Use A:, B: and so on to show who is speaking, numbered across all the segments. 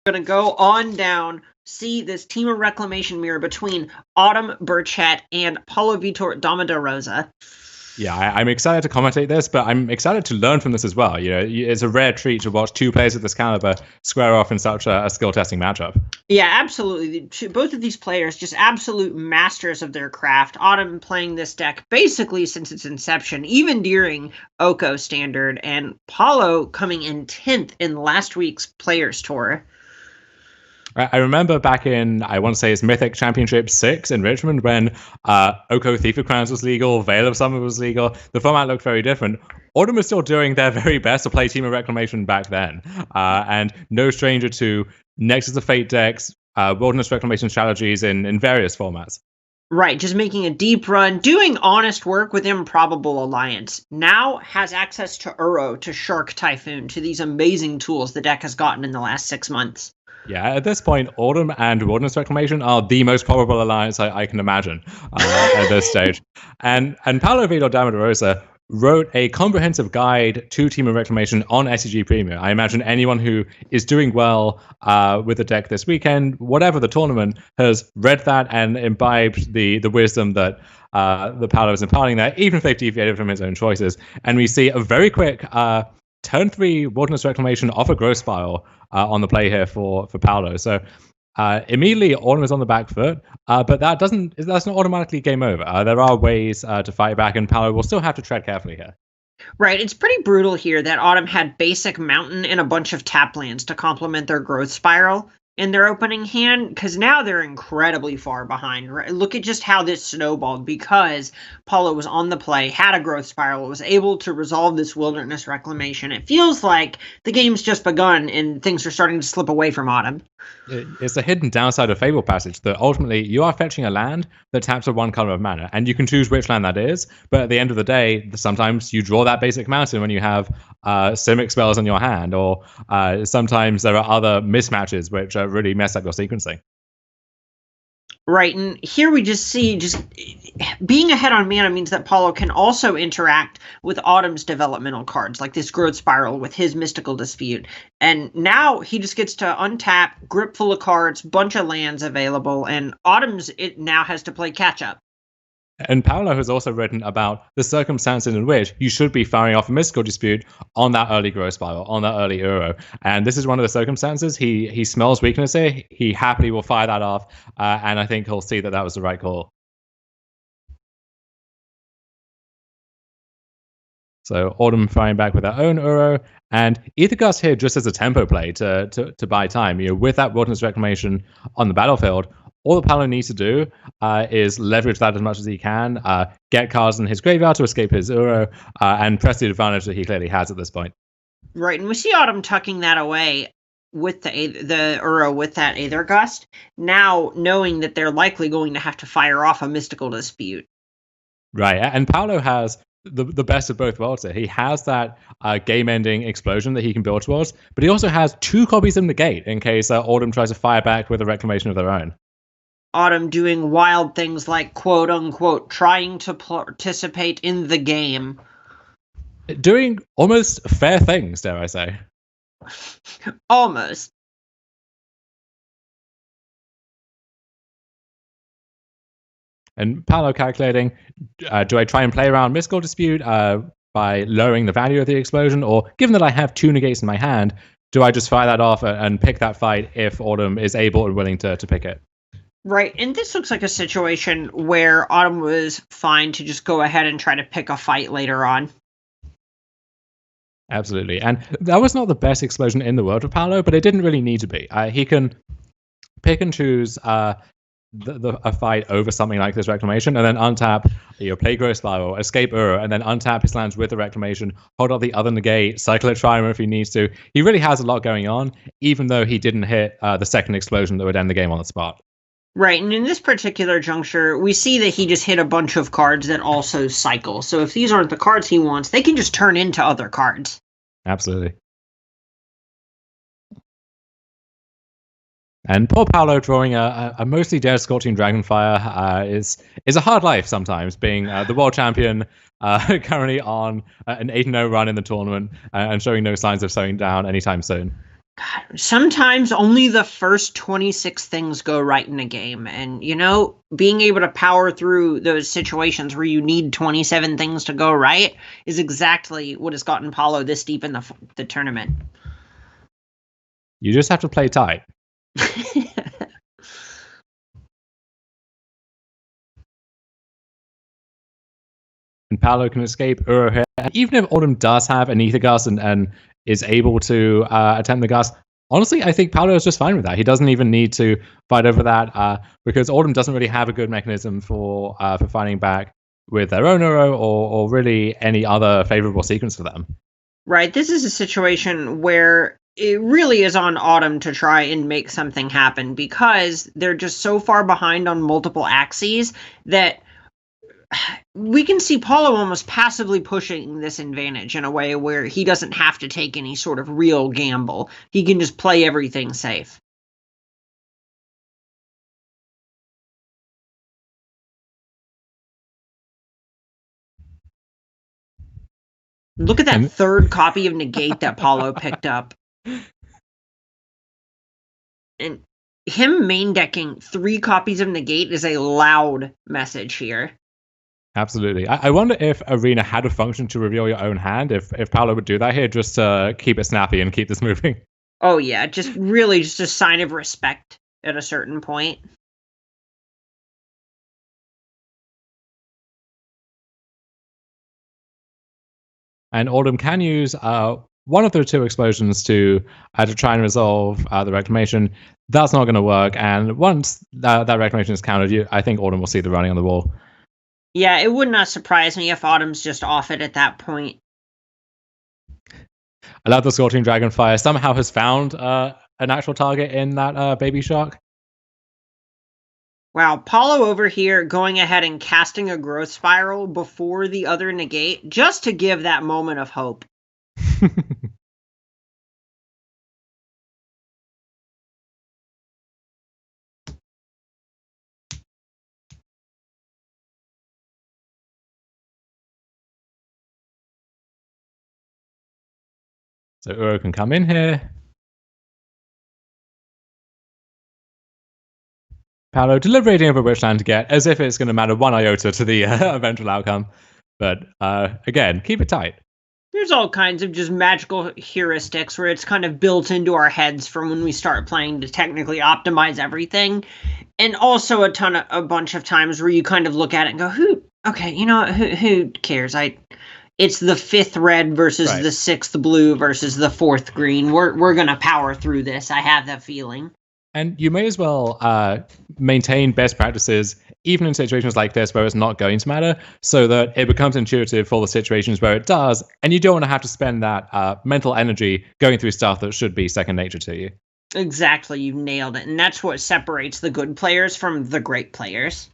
A: Going to go on down, see this Team of Reclamation mirror between Autumn, Burchett, and Paulo Vitor Damo de Rosa.
B: Yeah, I'm excited to commentate this, but I'm excited to learn from this as well. It's a rare treat to watch two players of this caliber square off in such a skill-testing matchup.
A: Yeah, absolutely. Both of these players, just absolute masters of their craft. Autumn playing this deck basically since its inception, even during Oko Standard, and Paulo coming in 10th in last week's Players Tour.
B: I remember back in, I want to say it's Mythic Championship 6 in Richmond, when Oko Thief of Crowns was legal, Veil of Summer was legal. The format looked very different. Autumn was still doing their very best to play Team of Reclamation back then. And no stranger to Nexus of Fate decks, Wilderness Reclamation strategies in various formats.
A: Right, just making a deep run, doing honest work with Improbable Alliance. Now has access to Uro, to Shark Typhoon, to these amazing tools the deck has gotten in the last 6 months.
B: Yeah, at this point, Autumn and Wilderness Reclamation are the most probable alliance I can imagine at this stage. And Paulo Vitor Damo de Rosa wrote a comprehensive guide to Team of Reclamation on SCG Premier. I imagine anyone who is doing well with the deck this weekend, whatever the tournament, has read that and imbibed the wisdom that the Paulo is imparting there, even if they've deviated from his own choices. And we see a very quick turn 3 Wilderness Reclamation off a growth spiral on the play here for Paulo. So immediately Autumn is on the back foot, but that's not automatically game over. There are ways to fight back, and Paulo will still have to tread carefully here.
A: Right, it's pretty brutal here that Autumn had basic Mountain and a bunch of tap lands to complement their growth spiral in their opening hand, because now they're incredibly far behind. Right? Look at just how this snowballed, because Paulo was on the play, had a growth spiral, was able to resolve this Wilderness Reclamation. It feels like the game's just begun and things are starting to slip away from Autumn.
B: It's a hidden downside of Fable Passage that ultimately you are fetching a land that taps for one color of mana, and you can choose which land that is, but at the end of the day, sometimes you draw that basic mountain when you have Simic spells in your hand, or sometimes there are other mismatches which really mess up your sequencing.
A: Right, and here we just see being ahead on mana means that Paulo can also interact with Autumn's developmental cards, like this growth spiral with his Mystical Dispute. And now he just gets to untap, grip full of cards, bunch of lands available, and it now has to play catch up.
B: And Paulo has also written about the circumstances in which you should be firing off a Mystical Dispute on that early growth spiral, on that early Uro. And this is one of the circumstances. He smells weakness here. He happily will fire that off. And I think he'll see that was the right call. So Autumn firing back with her own Uro. And Ether Gust here just as a tempo play to buy time. With that Wilderness Reclamation on the battlefield, all that Paulo needs to do is leverage that as much as he can, get cards in his graveyard to escape his Uro, and press the advantage that he clearly has at this point.
A: Right, and we see Autumn tucking that away with the Uro with that Aether Gust, now knowing that they're likely going to have to fire off a Mystical Dispute.
B: Right, and Paulo has the best of both worlds here. He has that game-ending explosion that he can build towards, but he also has 2 copies in the gate in case Autumn tries to fire back with a Reclamation of their own.
A: Autumn doing wild things like, quote-unquote, trying to participate in the game.
B: Doing almost fair things, dare I say.
A: Almost.
B: And Paulo calculating, do I try and play around Mystical Dispute by lowering the value of the explosion, or given that I have 2 negates in my hand, do I just fire that off and pick that fight if Autumn is able and willing to pick it?
A: Right, and this looks like a situation where Autumn was fine to just go ahead and try to pick a fight later on.
B: Absolutely, and that was not the best explosion in the world for Paulo, but it didn't really need to be. He can pick and choose a fight over something like this Reclamation, and then untap your play Growth Spiral, escape Uro, and then untap his lands with the Reclamation, hold up the other negate, cycle a Triumph if he needs to. He really has a lot going on, even though he didn't hit the second explosion that would end the game on the spot.
A: Right, and in this particular juncture, we see that he just hit a bunch of cards that also cycle. So if these aren't the cards he wants, they can just turn into other cards.
B: Absolutely. And poor Paulo drawing a mostly dead Scorching Dragonfire is a hard life sometimes, being the world champion, currently on an 8-0 run in the tournament, and showing no signs of slowing down anytime soon.
A: Sometimes only the first 26 things go right in a game. And, being able to power through those situations where you need 27 things to go right is exactly what has gotten Paulo this deep in the tournament.
B: You just have to play tight. And Paulo can escape Uro here. And even if Autumn does have an Ether Gust and is able to attempt the Gust, honestly, I think Paulo is just fine with that. He doesn't even need to fight over that because Autumn doesn't really have a good mechanism for fighting back with their own Uro or really any other favorable sequence for them.
A: Right. This is a situation where it really is on Autumn to try and make something happen because they're just so far behind on multiple axes that we can see Paulo almost passively pushing this advantage in a way where he doesn't have to take any sort of real gamble. He can just play everything safe. Look at that third copy of Negate that Paulo picked up. And him main decking 3 copies of Negate is a loud message here.
B: Absolutely. I wonder if Arena had a function to reveal your own hand, if Paulo would do that here just to keep it snappy and keep this moving.
A: Oh yeah, just a sign of respect at a certain point.
B: And Autumn can use one of the 2 explosions to try and resolve the reclamation. That's not going to work. And once that reclamation is countered, I think Autumn will see the running on the wall.
A: Yeah, it would not surprise me if Autumn's just off it at that point.
B: I love the Scorching Dragonfire somehow has found an actual target in that Baby Shark.
A: Wow, Paulo over here going ahead and casting a growth spiral before the other negate just to give that moment of hope.
B: So Uro can come in here. Paulo deliberating over which land to get, as if it's going to matter 1 iota to the eventual outcome. But again, keep it tight.
A: There's all kinds of just magical heuristics where it's kind of built into our heads from when we start playing to technically optimize everything. And also a bunch of times where you kind of look at it and go, who cares? It's the 5th red versus the 6th blue versus the 4th green. We're going to power through this. I have that feeling.
B: And you may as well maintain best practices, even in situations like this where it's not going to matter, so that it becomes intuitive for the situations where it does, and you don't want to have to spend that mental energy going through stuff that should be second nature to you.
A: Exactly, you've nailed it. And that's what separates the good players from the great players.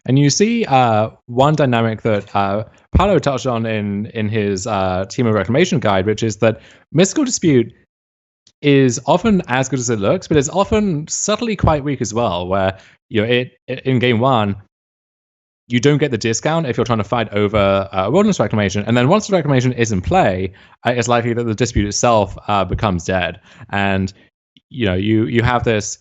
B: And you see one dynamic that Paulo touched on in his Team of Reclamation guide, which is that Mystical Dispute is often as good as it looks, but it's often subtly quite weak as well, where in game 1, you don't get the discount if you're trying to fight over Wilderness Reclamation. And then once the Reclamation is in play, it's likely that the dispute itself becomes dead. And you have this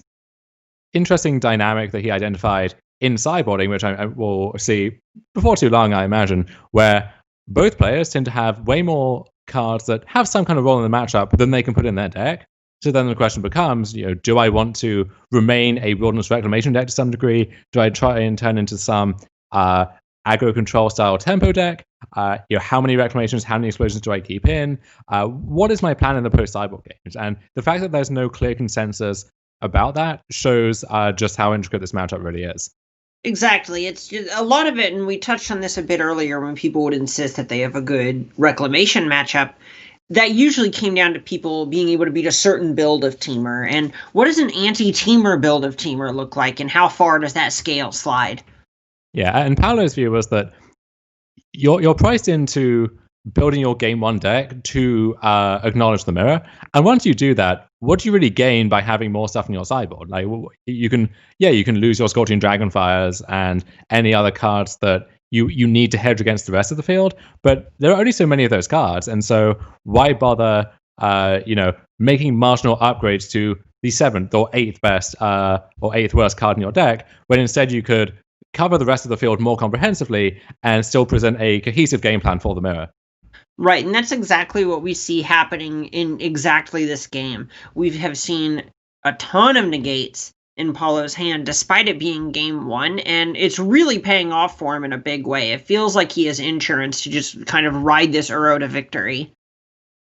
B: interesting dynamic that he identified in sideboarding, which I will see before too long, I imagine, where both players tend to have way more cards that have some kind of role in the matchup than they can put in their deck. So then the question becomes, do I want to remain a Wilderness Reclamation deck to some degree? Do I try and turn into some aggro control style tempo deck? How many reclamations, how many explosions do I keep in? What is my plan in the post-sideboard games? And the fact that there's no clear consensus about that shows just how intricate this matchup really is.
A: Exactly. It's just a lot of it, and we touched on this a bit earlier when people would insist that they have a good reclamation matchup. That usually came down to people being able to beat a certain build of Teamer. And what does an anti-Teamer build of Teamer look like, and how far does that scale slide?
B: Yeah, and Paulo's view was that you're priced into building your game one deck to acknowledge the mirror. And once you do that, what do you really gain by having more stuff in your sideboard? Like you can lose your Scorching Dragonfires and any other cards that you need to hedge against the rest of the field. But there are only so many of those cards, and so why bother making marginal upgrades to the 7th or 8th best or 8th worst card in your deck, when instead you could cover the rest of the field more comprehensively and still present a cohesive game plan for the mirror.
A: Right, and that's exactly what we see happening in exactly this game. We have seen a ton of negates in Paulo's hand, despite it being game one, and it's really paying off for him in a big way. It feels like he has insurance to just kind of ride this Uro to victory.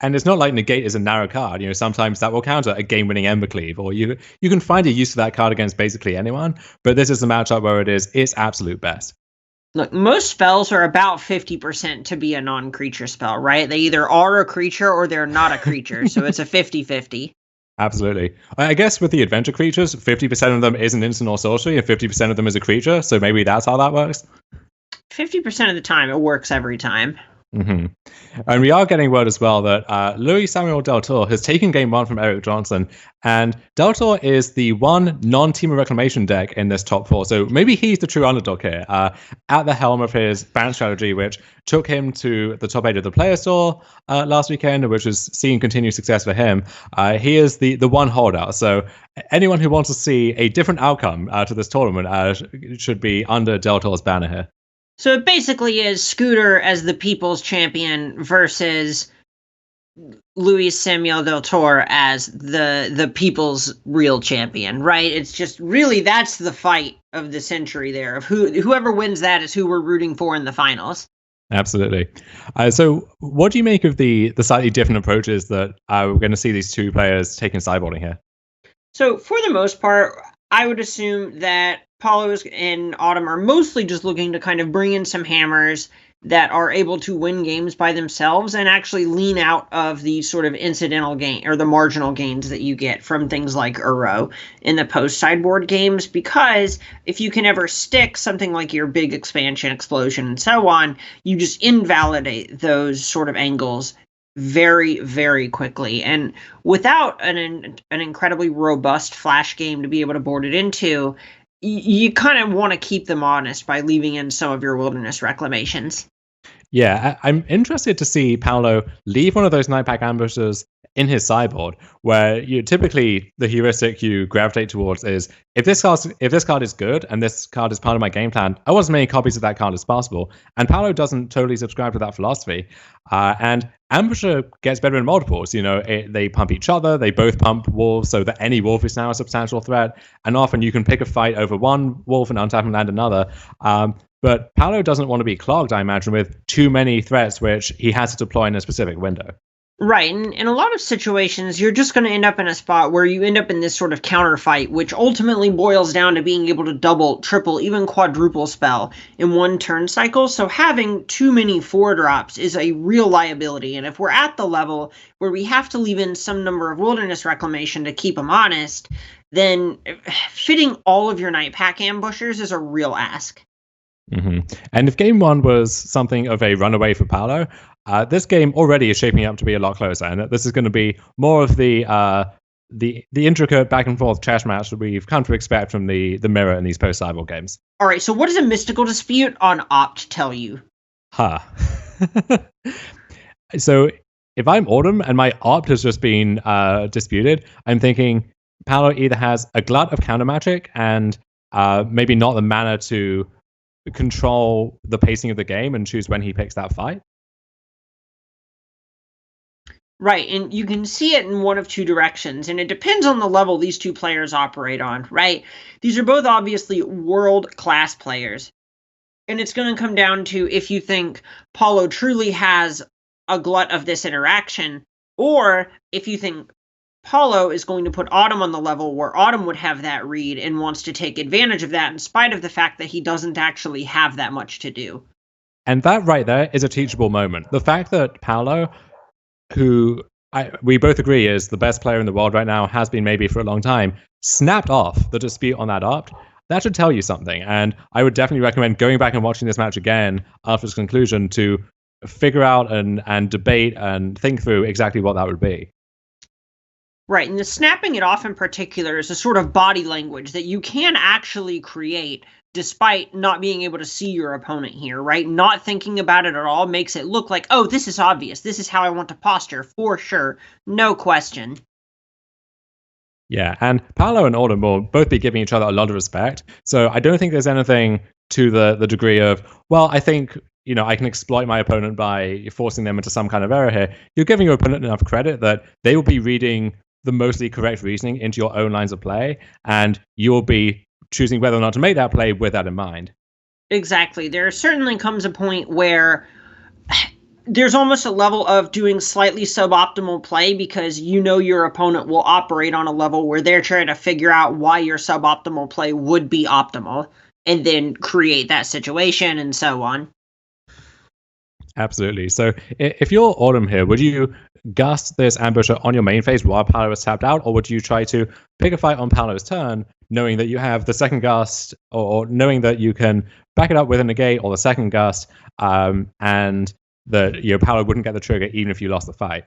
B: And it's not like negate is a narrow card. Sometimes that will counter a game-winning Embercleave, or you can find a use for that card against basically anyone. But this is a matchup where it is its absolute best.
A: Look, most spells are about 50% to be a non-creature spell, right? They either are a creature or they're not a creature, so it's a 50-50.
B: Absolutely. I guess with the adventure creatures, 50% of them is an instant or sorcery, and 50% of them is a creature, so maybe that's how that works?
A: 50% of the time, it works every time.
B: Mm-hmm. And we are getting word as well that Luis Samuel Del Toro has taken game one from Eric Johnson, and Del Toro is the one non-Team of Reclamation deck in this top four, so maybe he's the true underdog here, at the helm of his ban strategy, which took him to the top 8 of the player store last weekend, which has seen continued success for him. He is the one holdout, so anyone who wants to see a different outcome to this tournament should be under Del Toro's banner here.
A: So it basically is Scooter as the people's champion versus Luis Samuel Del Toro as the people's real champion, right? It's just really that's the fight of the century there. Of whoever wins that is who we're rooting for in the finals.
B: Absolutely. So what do you make of the slightly different approaches that we're going to see these two players taking sideboarding here?
A: So for the most part, I would assume that Paulo and Autumn are mostly just looking to kind of bring in some hammers that are able to win games by themselves and actually lean out of the sort of incidental gain or the marginal gains that you get from things like Uro in the post-sideboard games, because if you can ever stick something like your big expansion, explosion, and so on, you just invalidate those sort of angles very, very quickly. And without an incredibly robust flash game to be able to board it into, you kind of want to keep them honest by leaving in some of your wilderness reclamations.
B: Yeah, I'm interested to see Paulo leave one of those night pack ambushes in his sideboard, where you typically the heuristic you gravitate towards is if this card is good and this card is part of my game plan, I want as many copies of that card as possible. And Paulo doesn't totally subscribe to that philosophy. And Ambusher gets better in multiples. They pump each other. They both pump wolves, so that any wolf is now a substantial threat. And often you can pick a fight over one wolf and untap and land another. But Paulo doesn't want to be clogged, I imagine, with too many threats which he has to deploy in a specific window.
A: Right, and in a lot of situations, you're just going to end up in a spot where you end up in this sort of counter fight, which ultimately boils down to being able to double, triple, even quadruple spell in one turn cycle. So having too many 4-drops is a real liability, and if we're at the level where we have to leave in some number of wilderness reclamation to keep them honest, then fitting all of your night pack ambushers is a real ask.
B: Mm-hmm. And if game one was something of a runaway for Paulo, this game already is shaping up to be a lot closer, and this is going to be more of the intricate back and forth chess match that we've come to expect from the mirror in these post-cyborg games.
A: All right, so what does a mystical dispute on Opt tell you?
B: So if I'm Autumn and my Opt has just been disputed, I'm thinking Paulo either has a glut of counter magic and maybe not the mana to control the pacing of the game and choose when he picks that fight.
A: Right, and you can see it in one of two directions, and it depends on the level these two players operate on, right? These are both obviously world-class players, and it's going to come down to if you think Paulo truly has a glut of this interaction, or if you think Paulo is going to put Autumn on the level where Autumn would have that read and wants to take advantage of that in spite of the fact that he doesn't actually have that much to do.
B: And that right there is a teachable moment. The fact that Paulo, who we both agree is the best player in the world right now, has been maybe for a long time, snapped off the dispute on that Opt, that should tell you something. And I would definitely recommend going back and watching this match again after its conclusion to figure out and debate and think through exactly what that would be.
A: Right, and the snapping it off in particular is a sort of body language that you can actually create despite not being able to see your opponent here, right? Not thinking about it at all makes it look like, oh, this is obvious. This is how I want to posture, for sure. No question.
B: Yeah, and Paolo and Autumn will both be giving each other a lot of respect. So I don't think there's anything to the degree of, well, I think, I can exploit my opponent by forcing them into some kind of error here. You're giving your opponent enough credit that they will be reading the mostly correct reasoning into your own lines of play, and you'll be choosing whether or not to make that play with that in mind.
A: Exactly. There certainly comes a point where there's almost a level of doing slightly suboptimal play because your opponent will operate on a level where they're trying to figure out why your suboptimal play would be optimal and then create that situation and so on.
B: Absolutely. So if you're Autumn here, would you gust this ambusher on your main phase while Paolo is tapped out, or would you try to pick a fight on Paolo's turn, knowing that you have the second gust, or knowing that you can back it up with a negate or the second gust, and that Paolo wouldn't get the trigger even if you lost the fight?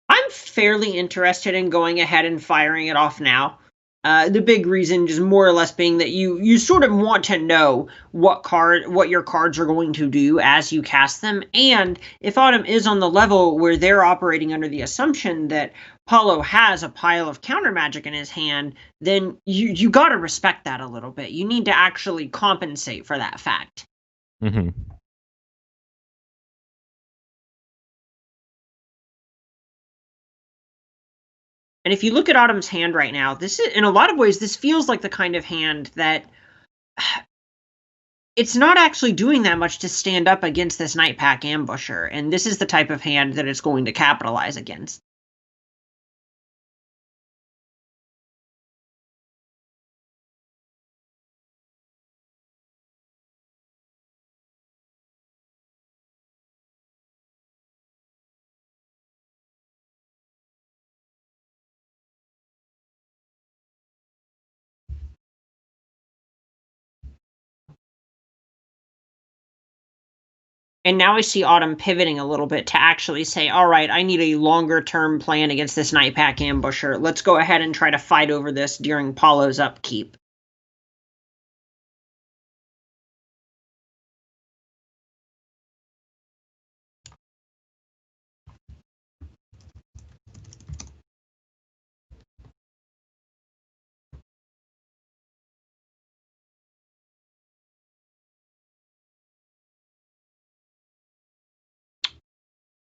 A: I'm fairly interested in going ahead and firing it off now. The big reason just more or less being that you sort of want to know what your cards are going to do as you cast them. And if Autumn is on the level where they're operating under the assumption that Paulo has a pile of counter magic in his hand, then you got to respect that a little bit. You need to actually compensate for that fact.
B: Mm-hmm.
A: And if you look at Autumn's hand right now, this is, in a lot of ways, this feels like the kind of hand that it's not actually doing that much to stand up against this Night Pack Ambusher. And this is the type of hand that it's going to capitalize against. And now I see Autumn pivoting a little bit to actually say, all right, I need a longer term plan against this Night Pack Ambusher. Let's go ahead and try to fight over this during Paulo's upkeep.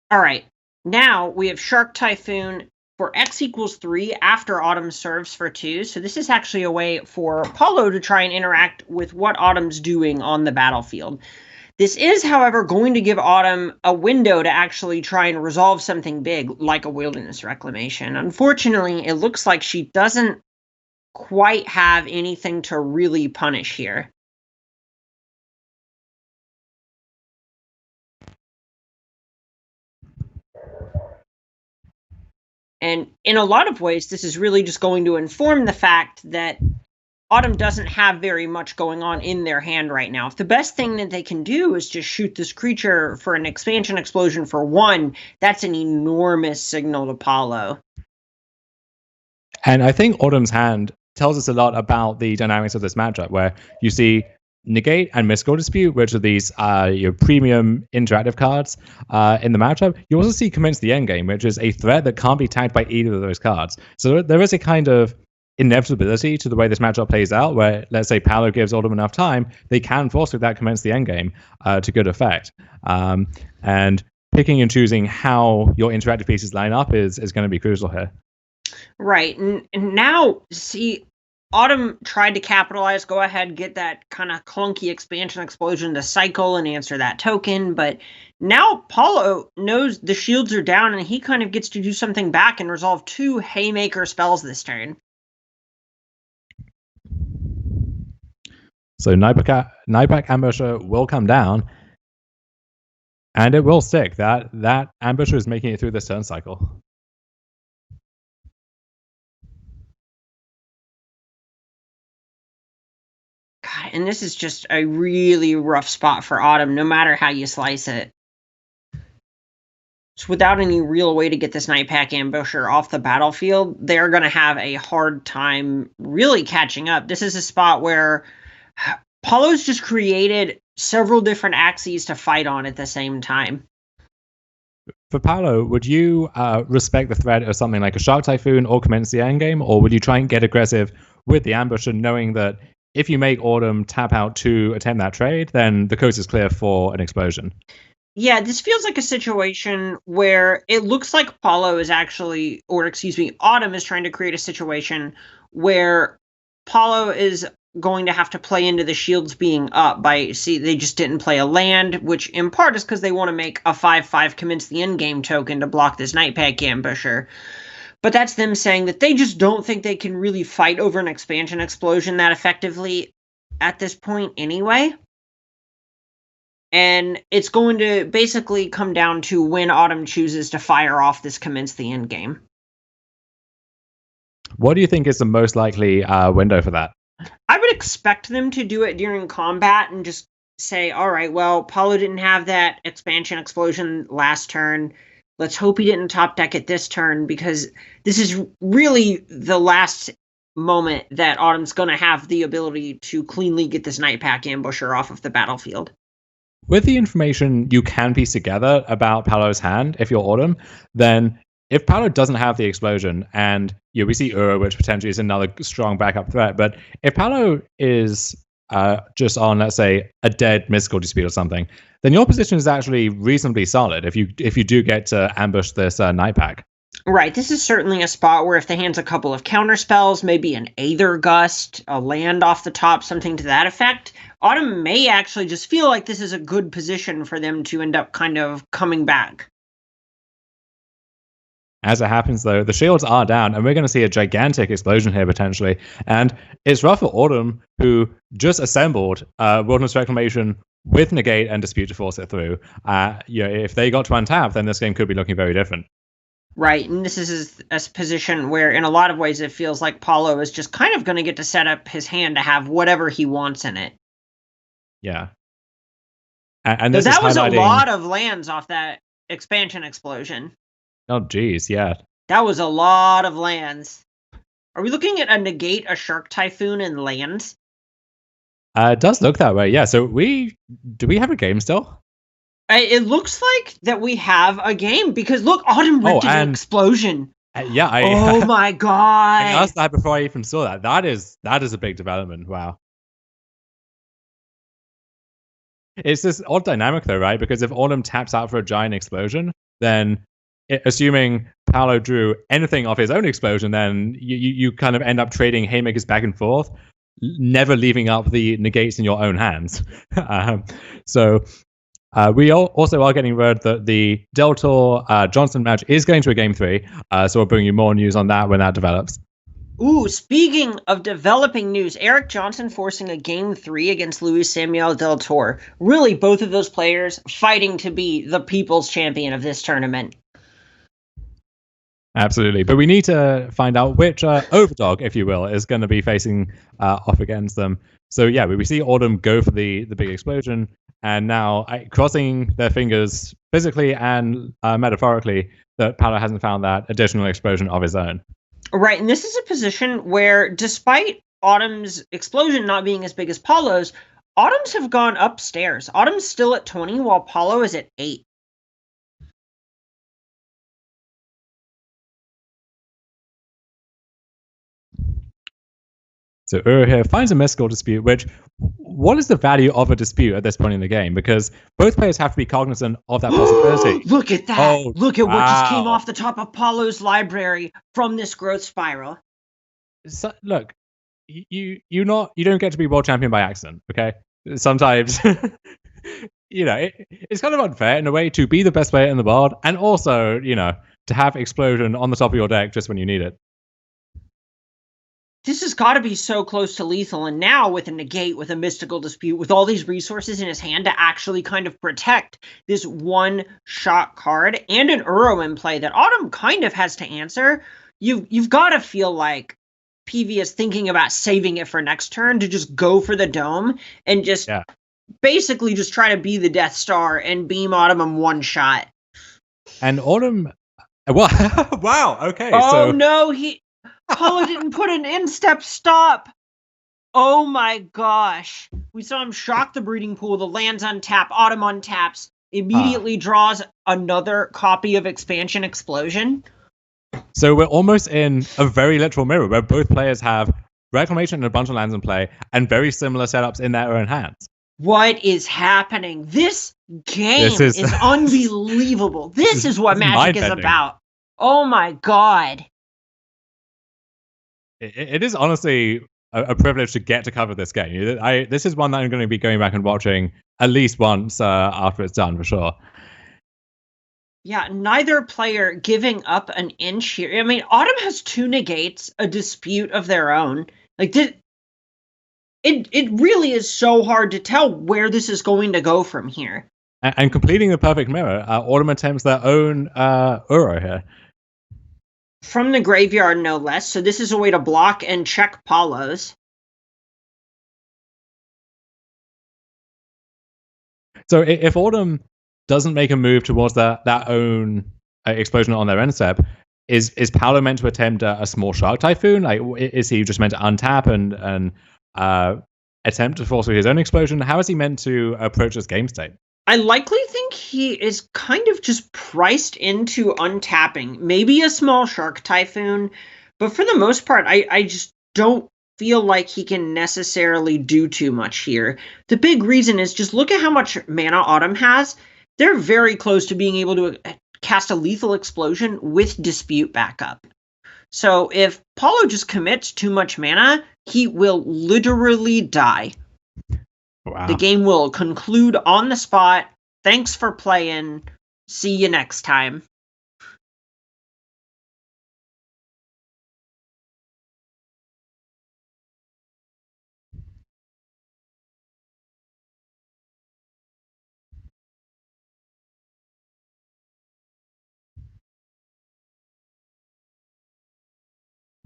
A: All right, now we have Shark Typhoon for X equals 3 after Autumn serves for 2. So this is actually a way for Paulo to try and interact with what Autumn's doing on the battlefield. This is, however, going to give Autumn a window to actually try and resolve something big, like a Wilderness Reclamation. Unfortunately, it looks like she doesn't quite have anything to really punish here. And in a lot of ways, this is really just going to inform the fact that Autumn doesn't have very much going on in their hand right now. If the best thing that they can do is just shoot this creature for an expansion explosion for 1, that's an enormous signal to Paulo.
B: And I think Autumn's hand tells us a lot about the dynamics of this matchup, where you see Negate and Mystical Dispute, which are these your premium interactive cards in the matchup. You also see Commence the Endgame, which is a threat that can't be tagged by either of those cards. So there is a kind of inevitability to the way this matchup plays out, where, let's say, Paolo gives Autumn enough time, they can force with that Commence the Endgame to good effect. And picking and choosing how your interactive pieces line up is going to be crucial here.
A: Right. And now, see, Autumn tried to capitalize, go ahead, get that kind of clunky expansion explosion to cycle and answer that token. But now Paulo knows the shields are down and he kind of gets to do something back and resolve 2 Haymaker spells this turn.
B: So Nightpack Ambusher will come down, and it will stick. That Ambusher is making it through this turn cycle.
A: God, and this is just a really rough spot for Autumn, no matter how you slice it. So without any real way to get this Night Pack Ambusher off the battlefield, they're going to have a hard time really catching up. This is a spot where Paulo's just created several different axes to fight on at the same time.
B: For Paolo, would you respect the threat of something like a Shark Typhoon or commence the endgame, or would you try and get aggressive with the ambush and knowing that if you make Autumn tap out to attempt that trade, then the coast is clear for an explosion?
A: Yeah, this feels like a situation where it looks like Paulo is actually, or excuse me, Autumn is trying to create a situation where Paulo is going to have to play into the shields being up they just didn't play a land, which in part is because they want to make a 5/5 commence the endgame token to block this Night Pack Ambusher. But that's them saying that they just don't think they can really fight over an expansion explosion that effectively at this point anyway. And it's going to basically come down to when Autumn chooses to fire off this commence the endgame.
B: What do you think is the most likely window for that?
A: I would expect them to do it during combat and just say, all right, well, Paulo didn't have that expansion explosion last turn. Let's hope he didn't top deck it this turn, because this is really the last moment that Autumn's going to have the ability to cleanly get this Night Pack Ambusher off of the battlefield.
B: With the information you can piece together about Paolo's hand, if you're Autumn, then if Paolo doesn't have the explosion, and we see Uro, which potentially is another strong backup threat, but if Paolo is just on, let's say, a dead mystical dispute or something, then your position is actually reasonably solid if you do get to ambush this Night Pack.
A: Right, this is certainly a spot where if the hand's a couple of counter spells, maybe an Aether Gust, a land off the top, something to that effect, Autumn may actually just feel like this is a good position for them to end up kind of coming back.
B: As it happens, though, the shields are down, and we're going to see a gigantic explosion here, potentially. And it's rough for Autumn, who just assembled Wilderness Reclamation with Negate and Dispute to force it through. If they got to untap, then this game could be looking very different.
A: Right, and this is a position where, in a lot of ways, it feels like Paulo is just kind of going to get to set up his hand to have whatever he wants in it.
B: Yeah. And this
A: that was
B: highlighting...
A: a lot of lands off that expansion explosion.
B: Oh, geez, yeah.
A: That was a lot of lands. Are we looking at a negate, a Shark Typhoon, and lands?
B: It does look that way, yeah. So do we have a game still?
A: It looks like that we have a game, because look, Autumn ripped an explosion.
B: Oh
A: my god!
B: I asked that before I even saw that. That is a big development. Wow. It's this odd dynamic, though, right? Because if Autumn taps out for a giant explosion, then assuming Paolo drew anything off his own explosion, then you kind of end up trading haymakers back and forth, never leaving up the negates in your own hands. We also are getting word that the Deltor Johnson match is going to a Game 3, so we'll bring you more news on that when that develops.
A: Ooh, speaking of developing news, Eric Johnson forcing a Game 3 against Luis Samuel Del Toro. Really, both of those players fighting to be the people's champion of this tournament.
B: Absolutely, but we need to find out which overdog, if you will, is going to be facing off against them. So yeah, we see Autumn go for the big explosion, and now crossing their fingers physically and metaphorically that Paolo hasn't found that additional explosion of his own.
A: Right, and this is a position where, despite Autumn's explosion not being as big as Paulo's, Autumn's have gone upstairs. Autumn's still at 20, while Paulo is at 8.
B: So Uro here finds a mystical dispute, which, what is the value of a dispute at this point in the game? Because both players have to be cognizant of that possibility.
A: Look at that! Oh, look at what just came off the top of Paulo's library from this growth spiral.
B: So, look, you don't get to be world champion by accident, okay? Sometimes, it's kind of unfair in a way to be the best player in the world, and also, to have explosion on the top of your deck just when you need it.
A: This has got to be so close to lethal, and now with a negate, with a mystical dispute, with all these resources in his hand to actually kind of protect this one-shot card, and an Uro in play that Autumn kind of has to answer, you've got to feel like PV is thinking about saving it for next turn to just go for the dome and just basically just try to be the Death Star and beam Autumn in one shot.
B: And Autumn, well, wow, okay,
A: Oh
B: so
A: no, Paulo didn't put an instep stop. Oh my gosh. We saw him shock the breeding pool. The land's untap. Autumn untaps. Immediately draws another copy of Expansion Explosion.
B: So we're almost in a very literal mirror where both players have Reclamation and a bunch of lands in play and very similar setups in their own hands.
A: What is happening? This game is unbelievable. This is what Magic is about. Oh my god.
B: It is honestly a privilege to get to cover this game. This is one that I'm going to be going back and watching at least once after it's done, for sure.
A: Yeah, neither player giving up an inch here. I mean, Autumn has 2 negates, a dispute of their own. Like, it really is so hard to tell where this is going to go from here.
B: And completing the perfect mirror, Autumn attempts their own Uro here.
A: From the graveyard, no less. So this is a way to block and check Paulo's.
B: So if Autumn doesn't make a move towards that own explosion on their end step, is Paulo meant to attempt a small Shark Typhoon? Like, is he just meant to untap and attempt to force his own explosion? How is he meant to approach this game state?
A: I likely think he is kind of just priced into untapping. Maybe a small Shark Typhoon, but for the most part, I just don't feel like he can necessarily do too much here. The big reason is just look at how much mana Autumn has. They're very close to being able to cast a lethal explosion with Dispute backup. So if Paulo just commits too much mana, he will literally die.
B: Wow.
A: The game will conclude on the spot. Thanks for playing. See you next time.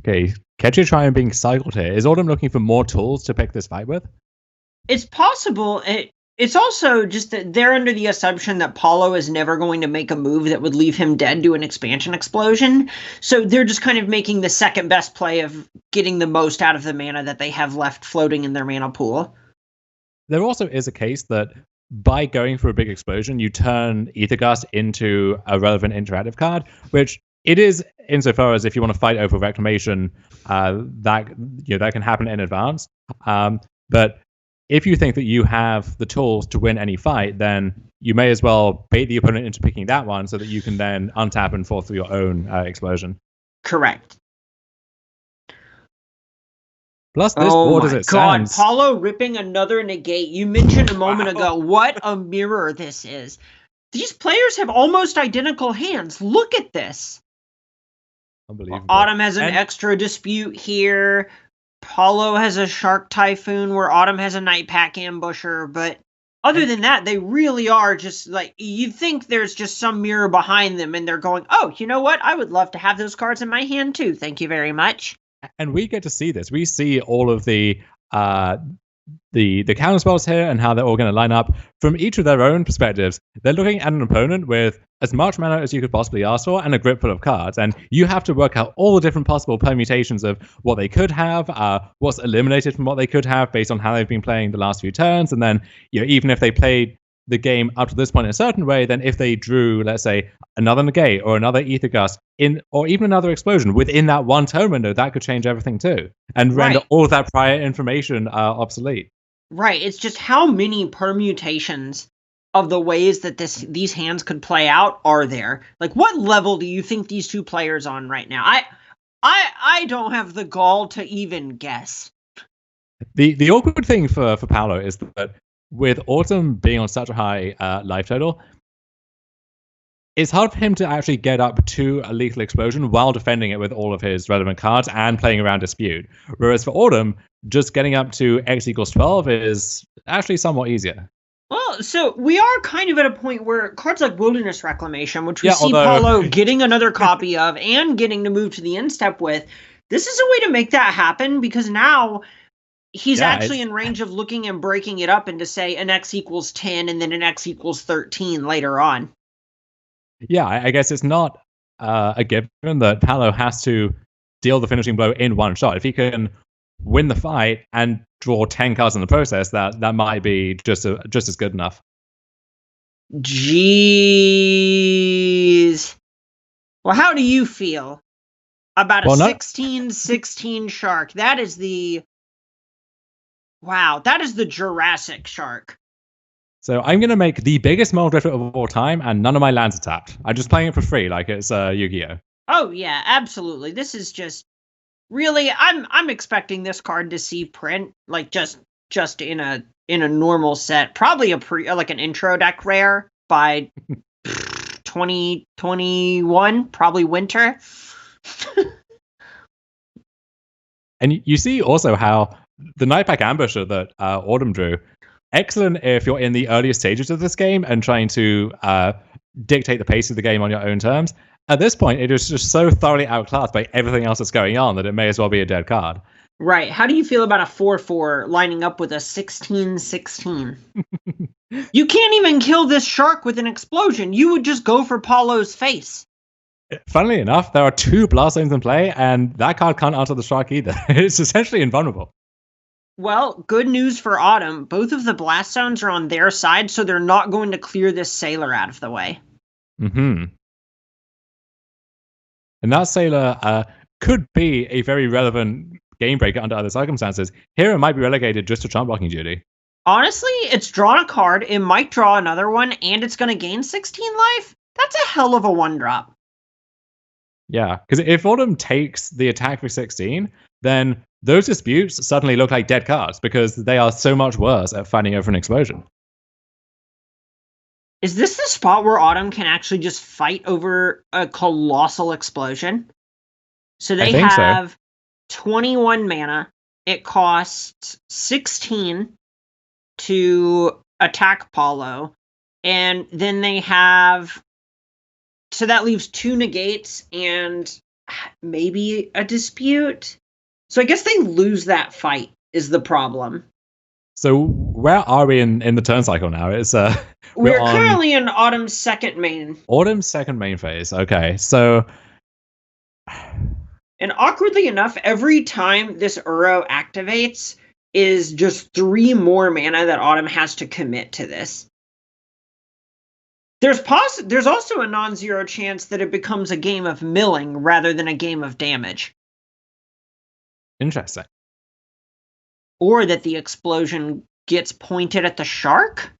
B: Okay, Ketcher trying being cycled here. Is Autumn looking for more tools to pick this fight with?
A: It's possible. It's also just that they're under the assumption that Paulo is never going to make a move that would leave him dead to an expansion explosion. So they're just kind of making the second best play of getting the most out of the mana that they have left floating in their mana pool.
B: There also is a case that by going for a big explosion, you turn Aethergust into a relevant interactive card, which it is insofar as if you want to fight over Reclamation, that can happen in advance. But if you think that you have the tools to win any fight, then you may as well bait the opponent into picking that one so that you can then untap and force through your own explosion.
A: Correct.
B: Plus, this board as it stands.
A: Paulo ripping another negate. You mentioned a moment ago what a mirror this is. These players have almost identical hands. Look at this.
B: Unbelievable.
A: Autumn has an extra dispute here. Paulo has a Shark Typhoon where Autumn has a Night Pack Ambusher. But other than that, they really are just like, you think there's just some mirror behind them and they're going, oh, you know what? I would love to have those cards in my hand too. Thank you very much.
B: And we get to see this. We see all of the counter spells here and how they're all going to line up from each of their own perspectives. They're looking at an opponent with as much mana as you could possibly ask for and a grip full of cards, and you have to work out all the different possible permutations of what they could have, what's eliminated from what they could have based on how they've been playing the last few turns, and then even if they played the game up to this point in a certain way, then if they drew, let's say, another negate or another Aethergust or even another explosion within that one turn window, that could change everything too and render all of that prior information obsolete.
A: Right. It's just how many permutations of the ways that these hands could play out are there? Like, what level do you think these two players on right now? I don't have the gall to even guess.
B: The awkward thing for Paulo is that with Autumn being on such a high life total, it's hard for him to actually get up to a lethal explosion while defending it with all of his relevant cards and playing around dispute. Whereas for Autumn, just getting up to X equals 12 is actually somewhat easier.
A: Well, so we are kind of at a point where cards like Wilderness Reclamation, which we see Paulo getting another copy of and getting to move to the instep with, this is a way to make that happen because now he's actually in range of looking and breaking it up into, say, an X equals 10 and then an X equals 13 later on.
B: Yeah, I guess it's not a given that Paolo has to deal the finishing blow in one shot. If he can win the fight and draw 10 cards in the process, that might be just as good enough.
A: Jeez. Well, how do you feel about a 16-16 shark? That is the Jurassic shark.
B: So I'm going to make the biggest model drifter of all time, and none of my lands are tapped. I'm just playing it for free, like it's Yu-Gi-Oh!
A: Oh yeah, absolutely. This is just really, I'm expecting this card to see print, like just in a normal set, probably an intro deck rare by 2021, probably winter.
B: And you see also how the Nightpack Ambusher that Autumn drew, excellent if you're in the earliest stages of this game and trying to dictate the pace of the game on your own terms. At this point, it is just so thoroughly outclassed by everything else that's going on that it may as well be a dead card.
A: Right. How do you feel about a 4/4 lining up with a 16-16? You can't even kill this shark with an explosion. You would just go for Paulo's face.
B: Funnily enough, there are 2 blast zones in play, and that card can't answer the shark either. It's essentially invulnerable.
A: Well, good news for Autumn. Both of the blast zones are on their side, so they're not going to clear this sailor out of the way.
B: Mm-hmm. And that sailor could be a very relevant game breaker under other circumstances. Here it might be relegated just to chump blocking duty.
A: Honestly, it's drawn a card, it might draw another one, and it's going to gain 16 life? That's a hell of a 1-drop.
B: Yeah, because if Autumn takes the attack for 16, then those disputes suddenly look like dead cards because they are so much worse at fighting over an explosion.
A: Is this the spot where Autumn can actually just fight over a colossal explosion? So they have 21 mana. It costs 16 to attack Paulo. And then they have... So that leaves 2 negates and maybe a dispute. So I guess they lose that fight is the problem.
B: So where are we in the turn cycle now? It's
A: we're currently in Autumn's second main.
B: Autumn's second main phase. Okay, so
A: and awkwardly enough, every time this Uro activates is just 3 more mana that Autumn has to commit to this. There's also a non-zero chance that it becomes a game of milling rather than a game of damage.
B: Interesting.
A: Or that the explosion gets pointed at the shark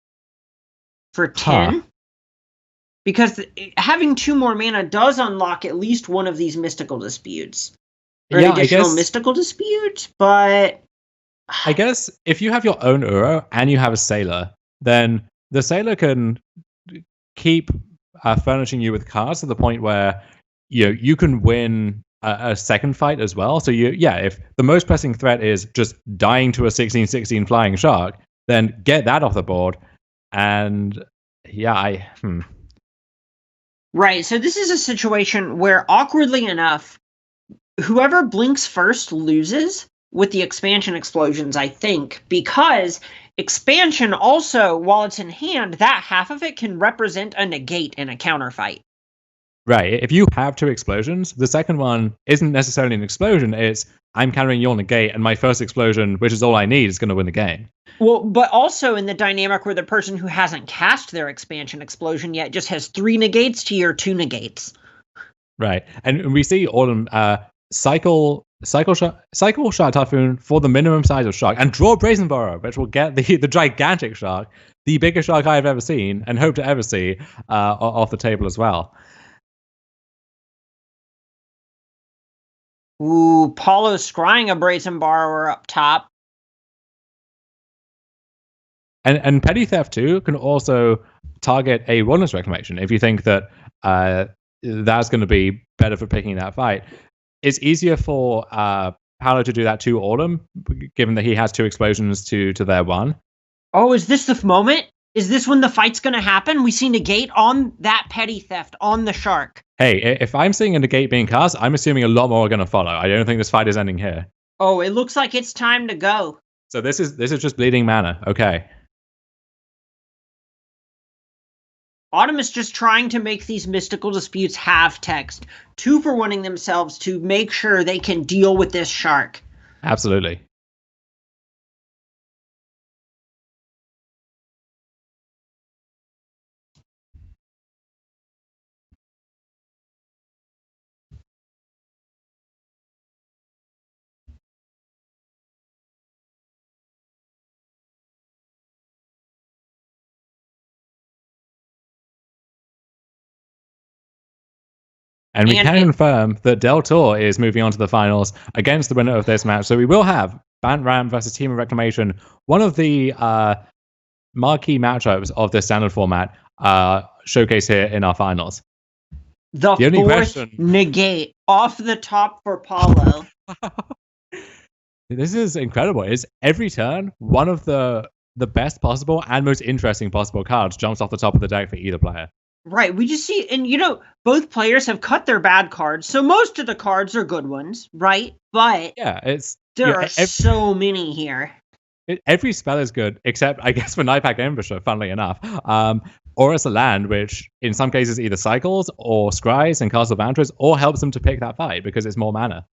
A: for 10. Because having 2 more mana does unlock at least one of these mystical disputes. Or an additional mystical dispute, but...
B: I guess if you have your own Uro and you have a sailor, then the sailor can keep furnishing you with cards to the point where you can win a second fight as well. So if the most pressing threat is just dying to a 16-16 flying shark, then get that off the board. And
A: Right, so this is a situation where, awkwardly enough, whoever blinks first loses with the expansion explosions, I think, because expansion also, while it's in hand, that half of it can represent a negate in a counterfight.
B: Right. If you have 2 explosions, the second one isn't necessarily an explosion. It's I'm countering your negate, and my first explosion, which is all I need, is going to win the game.
A: Well, but also in the dynamic where the person who hasn't cast their expansion explosion yet just has 3 negates to your 2 negates.
B: Right. And we see Autumn cycle Shark Typhoon for the minimum size of shark and draw Brazen Burrow, which will get the gigantic shark, the biggest shark I've ever seen and hope to ever see, off the table as well.
A: Ooh, Paulo's scrying a Brazen Borrower up top.
B: And Petty Theft 2 can also target a Wilderness Reclamation if you think that that's going to be better for picking that fight. It's easier for Paolo to do that to Autumn, given that he has 2 explosions to their 1.
A: Oh, is this the moment? Is this when the fight's going to happen? We see negate on that Petty Theft on the shark.
B: Hey, if I'm seeing a negate being cast, I'm assuming a lot more are going to follow. I don't think this fight is ending here.
A: Oh, it looks like it's time to go.
B: So this is just bleeding mana. Okay.
A: Autumn is just trying to make these mystical disputes have text. 2 for winning themselves to make sure they can deal with this shark.
B: Absolutely. And we can confirm that Del Tor is moving on to the finals against the winner of this match. So we will have Bant versus Team of Reclamation, one of the marquee matchups of the standard format, showcased here in our finals.
A: The only fourth negate off the top for Paulo.
B: This is incredible. It's every turn, one of the best possible and most interesting possible cards jumps off the top of the deck for either player.
A: Right, we just see, and both players have cut their bad cards, so most of the cards are good ones, right? But there are so many here.
B: Every spell is good, except, I guess, for Nightpack Ambusher, funnily enough. Or as a land, which in some cases either cycles or scries and Castle Vantress, or helps them to pick that fight because it's more mana.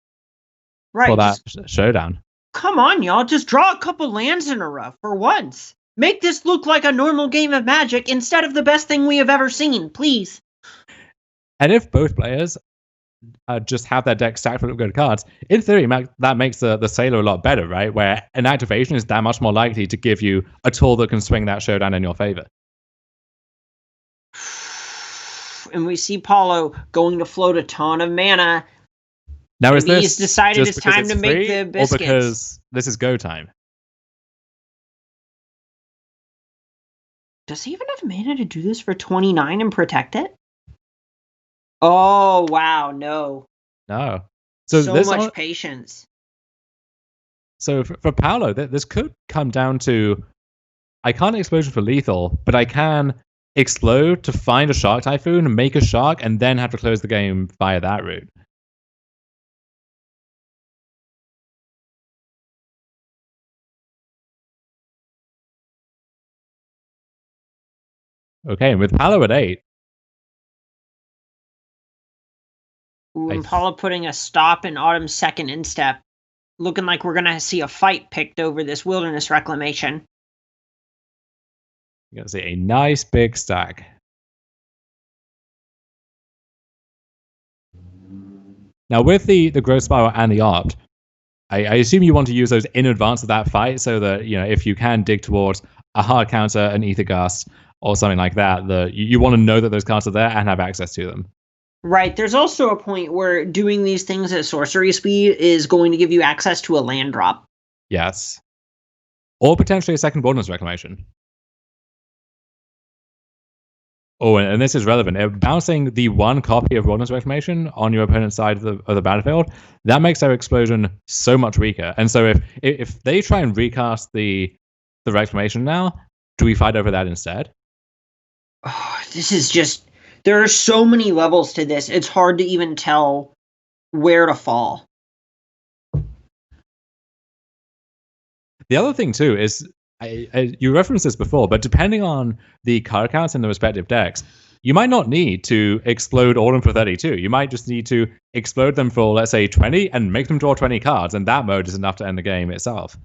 A: Right.
B: For that showdown.
A: Come on, y'all, just draw a couple lands in a row for once. Make this look like a normal game of Magic instead of the best thing we have ever seen, please.
B: And if both players just have their deck stacked full of good cards, in theory, that makes the Sailor a lot better, right? Where an activation is that much more likely to give you a tool that can swing that showdown in your favor.
A: And we see Paulo going to float a ton of mana.
B: Now, is this
A: he's decided it's time to make the biscuits?
B: Or because this is go time?
A: Does he even have mana to do this for 29 and protect it? Oh, wow, no.
B: No.
A: So much patience.
B: So for Paulo, this could come down to, I can't explosion for lethal, but I can explode to find a Shark Typhoon, make a Shark, and then have to close the game via that route. Okay, and with Paulo at 8.
A: Ooh, and Paulo putting a stop in Autumn's second instep. Looking like we're going to see a fight picked over this Wilderness Reclamation.
B: You're going to see a nice big stack. Now, with the Growth Spiral and the Opt, I assume you want to use those in advance of that fight so that, if you can dig towards a hard counter, an Ether Gust, or something like that, you want to know that those cards are there and have access to them.
A: Right. There's also a point where doing these things at sorcery speed is going to give you access to a land drop.
B: Yes. Or potentially a second Wilderness Reclamation. Oh, and this is relevant. Bouncing the one copy of Wilderness Reclamation on your opponent's side of the battlefield, that makes their explosion so much weaker. And so if they try and recast the Reclamation now, do we fight over that instead?
A: Oh, this is just... There are so many levels to this, it's hard to even tell where to fall.
B: The other thing, too, is, you referenced this before, but depending on the card counts in the respective decks, you might not need to explode all of them for 32. You might just need to explode them for, let's say, 20 and make them draw 20 cards, and that mode is enough to end the game itself.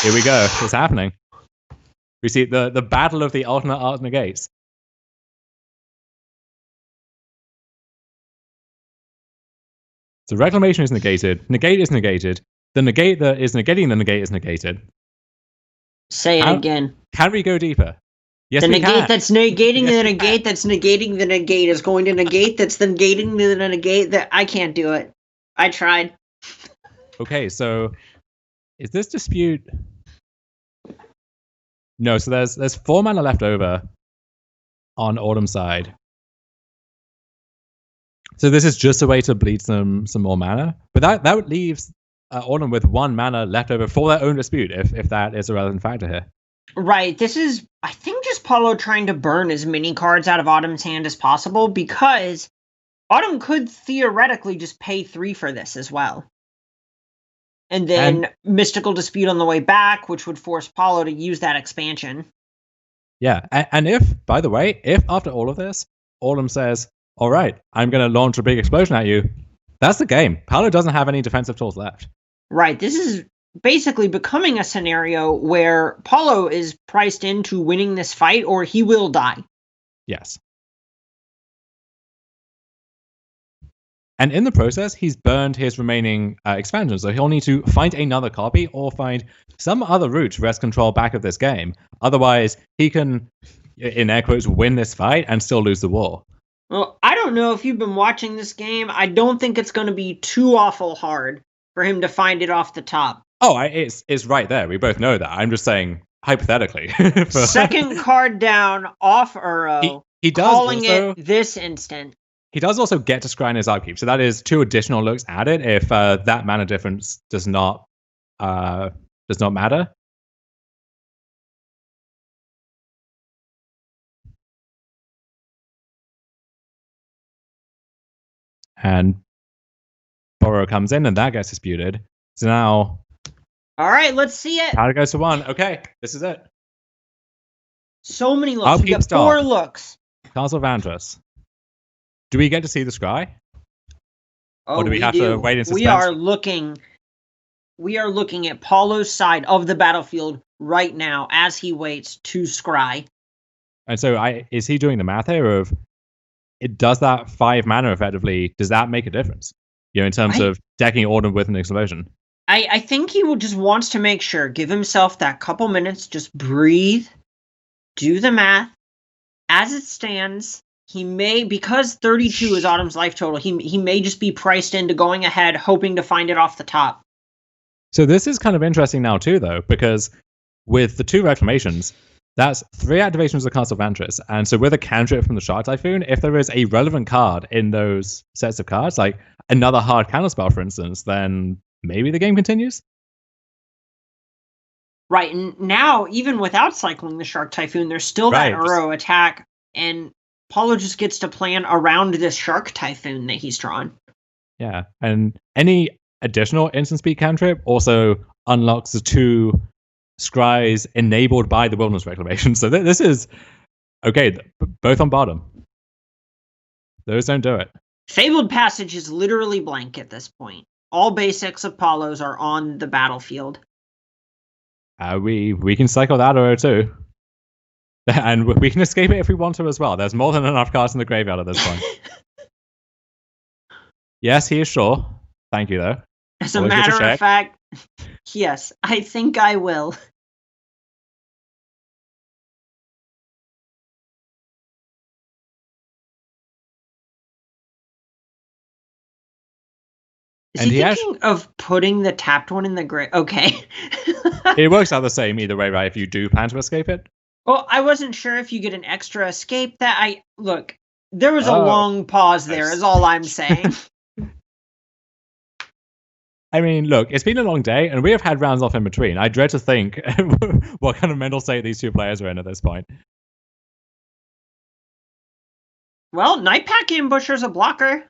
B: Here we go. It's happening. We see the battle of the alternate art negates. So Reclamation is negated. Negate is negated. The negate that is negating the negate is negated.
A: Say it again.
B: Can we go deeper? Yes,
A: the
B: we
A: negate
B: can.
A: That's negating the negate that's negating the negate is going to negate that's then negating the negate that... I can't do it. I tried.
B: Okay, so is this dispute... No, so there's 4 mana left over on Autumn's side. So this is just a way to bleed some more mana. But that leaves Autumn with 1 mana left over for their own dispute, if that is a relevant factor here.
A: Right, this is, I think, just Paulo trying to burn as many cards out of Autumn's hand as possible, because Autumn could theoretically just pay 3 for this as well. And then Mystical Dispute on the way back, which would force Paulo to use that expansion.
B: Yeah, and if, by the way, if after all of this, Autumn says, all right, I'm going to launch a big explosion at you, that's the game. Paulo doesn't have any defensive tools left.
A: Right, this is basically becoming a scenario where Paulo is priced into winning this fight or he will die.
B: Yes. And in the process, he's burned his remaining expansions, so he'll need to find another copy or find some other route to wrest control back of this game. Otherwise, he can, in air quotes, win this fight and still lose the war.
A: Well, I don't know if you've been watching this game. I don't think it's going to be too awful hard for him to find it off the top.
B: Oh, it's right there. We both know that. I'm just saying, hypothetically.
A: Second card down, off Uro.
B: He does
A: calling
B: also,
A: it this instant.
B: He does also get to scry in his upkeep, so that is 2 additional looks added if that mana difference does not matter. And Borrow comes in, and that gets disputed. So now,
A: all right, let's see it.
B: Powder goes to 1. Okay, this is it.
A: So many looks. We got 4 looks.
B: Castle Vantress. Do we get to see the scry?
A: Oh,
B: or do we have to wait in suspense?
A: We are looking at Paulo's side of the battlefield right now as he waits to scry.
B: And so is he doing the math here of does that 5 mana effectively, does that make a difference? In terms of decking Autumn with an explosion?
A: I think he just wants to make sure, give himself that couple minutes, just breathe, do the math. As it stands, he may, because 32 is Autumn's life total, he may just be priced into going ahead, hoping to find it off the top.
B: So this is kind of interesting now too, though, because with the 2 reclamations, that's 3 activations of Castle Vantress. And so with a cantrip from the Shark Typhoon, if there is a relevant card in those sets of cards, like another hard counterspell, for instance, then maybe the game continues?
A: Right, and now, even without cycling the Shark Typhoon, there's still that Uro attack, and Paulo just gets to plan around this Shark Typhoon that he's drawn.
B: Yeah, and any additional instant speed cantrip also unlocks the 2 scries enabled by the Wilderness Reclamation. So this is, okay, both on bottom. Those don't do it.
A: Fabled Passage is literally blank at this point. All basics of Paulo's are on the battlefield.
B: We can cycle that Uro too. And we can escape it if we want to as well. There's more than enough cards in the graveyard at this point. Yes, he is sure. Thank you, though.
A: As a matter of fact, yes, I think I will. Is he thinking of putting the tapped one in the grave? Okay.
B: It works out the same either way, right? If you do plan to escape it.
A: Well, I wasn't sure if you get an extra escape. Look, there was a long pause there, is all I'm saying.
B: I mean, look, it's been a long day, and we have had rounds off in between. I dread to think what kind of mental state these 2 players are in at this point.
A: Well, Nightpack Ambusher's a blocker.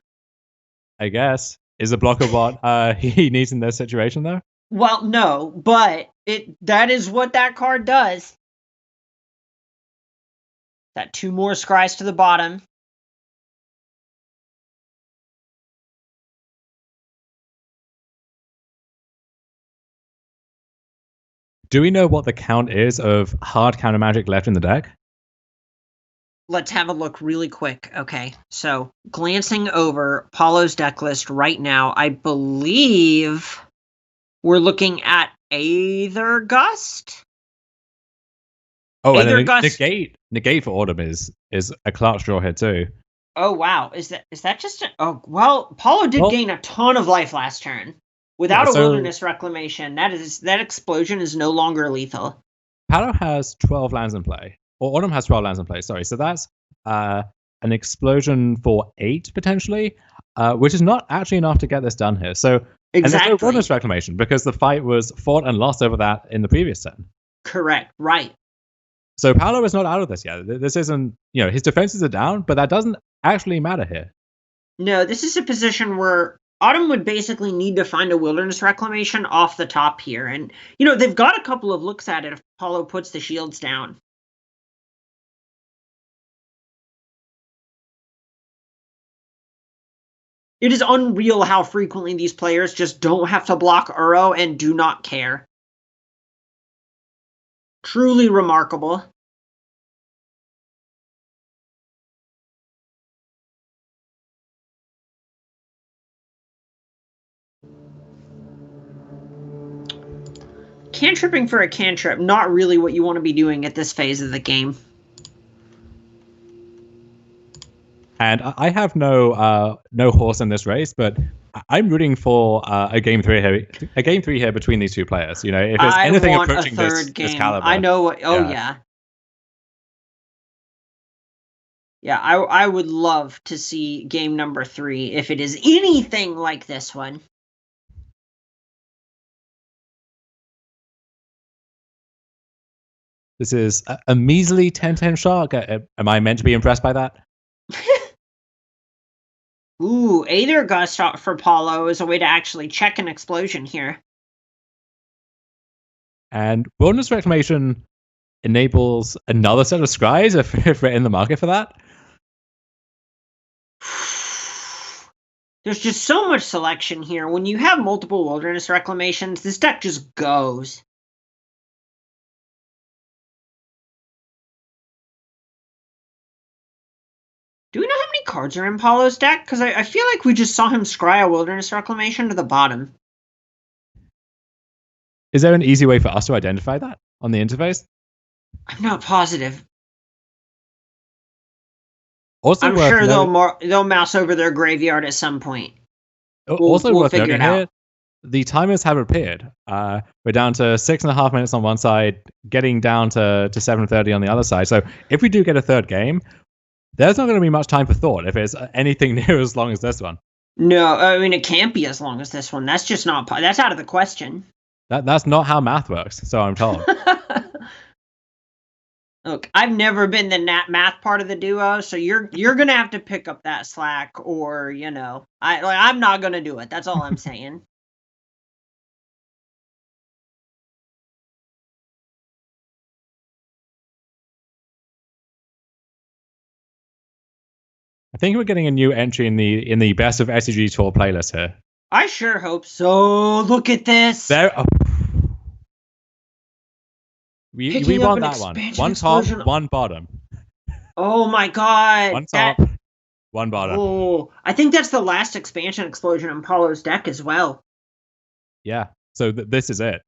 B: I guess. Is a blocker what he needs in this situation, though?
A: Well, no, but that is what that card does. That 2 more scries to the bottom.
B: Do we know what the count is of hard counter magic left in the deck?
A: Let's have a look really quick. Okay, so glancing over Paulo's deck list right now, I believe we're looking at Aether Gust.
B: Oh, Aether and then negate for Autumn is a clutch draw here too.
A: Oh wow, is that just Paulo did gain a ton of life last turn. Without a Wilderness Reclamation, that explosion is no longer lethal.
B: Paulo has 12 lands in play. Or Autumn has 12 lands in play, sorry. So that's an explosion for 8, potentially, which is not actually enough to get this done here. So, exactly. And there's no Wilderness Reclamation, because the fight was fought and lost over that in the previous turn.
A: Correct, right.
B: So Paulo is not out of this yet. This isn't, his defenses are down, but that doesn't actually matter here.
A: No, this is a position where Autumn would basically need to find a Wilderness Reclamation off the top here. And, you know, they've got a couple of looks at it if Apollo puts the shields down. It is unreal how frequently these players just don't have to block Uro and do not care. Truly remarkable. Cantripping for a cantrip, not really what you want to be doing at this phase of the game.
B: And I have no horse in this race, but I'm rooting for a game three here between these two players. You know, if there's anything approaching this caliber,
A: I know what. Oh yeah. Yeah, I would love to see game number 3 if it is anything like this one.
B: This is a measly 10-10 shark. Am I meant to be impressed by that?
A: Ooh, Aether Gust for Paulo is a way to actually check an explosion here.
B: And Wilderness Reclamation enables another set of scries if we're in the market for that.
A: There's just so much selection here. When you have multiple Wilderness Reclamations, this deck just goes. Do we know how many cards are in Paulo's deck? Because I feel like we just saw him scry a Wilderness Reclamation to the bottom.
B: Is there an easy way for us to identify that on the interface?
A: I'm not positive.
B: Also,
A: I'm sure they'll mouse over their graveyard at some point.
B: We'll figure it out. The timers have appeared. We're down to 6.5 minutes on one side, getting down to 7:30 on the other side. So if we do get a third game, there's not going to be much time for thought if it's anything near as long as this one.
A: No, I mean, it can't be as long as this one. That's just not... That's out of the question.
B: That's not how math works, so I'm told.
A: Look, I've never been the math part of the duo, so you're going to have to pick up that slack, or, you know... I'm not going to do it. That's all I'm saying.
B: I think we're getting a new entry in the best of SCG tour playlist here.
A: I sure hope so. Look at this.
B: We want that one. One top, one bottom.
A: Oh my god.
B: One top, one bottom.
A: Oh, I think that's the last expansion explosion in Paulo's deck as well.
B: Yeah. So this is it.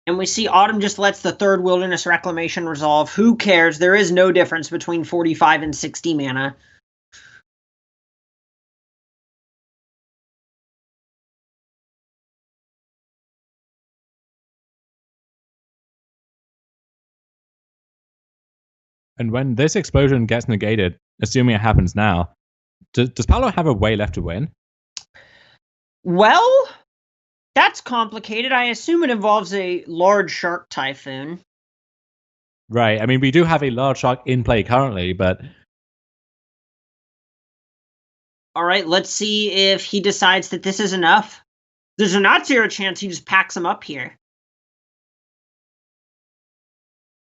A: And we see Autumn just lets the third Wilderness Reclamation resolve. Who cares? There is no difference between 45 and 60 mana.
B: And when this explosion gets negated, assuming it happens now, does Paulo have a way left to win?
A: Well... That's complicated. I assume it involves a large shark typhoon.
B: Right. I mean, we do have a large shark in play currently, but...
A: All right, let's see if he decides that this is enough. There's a not zero chance he just packs them up here.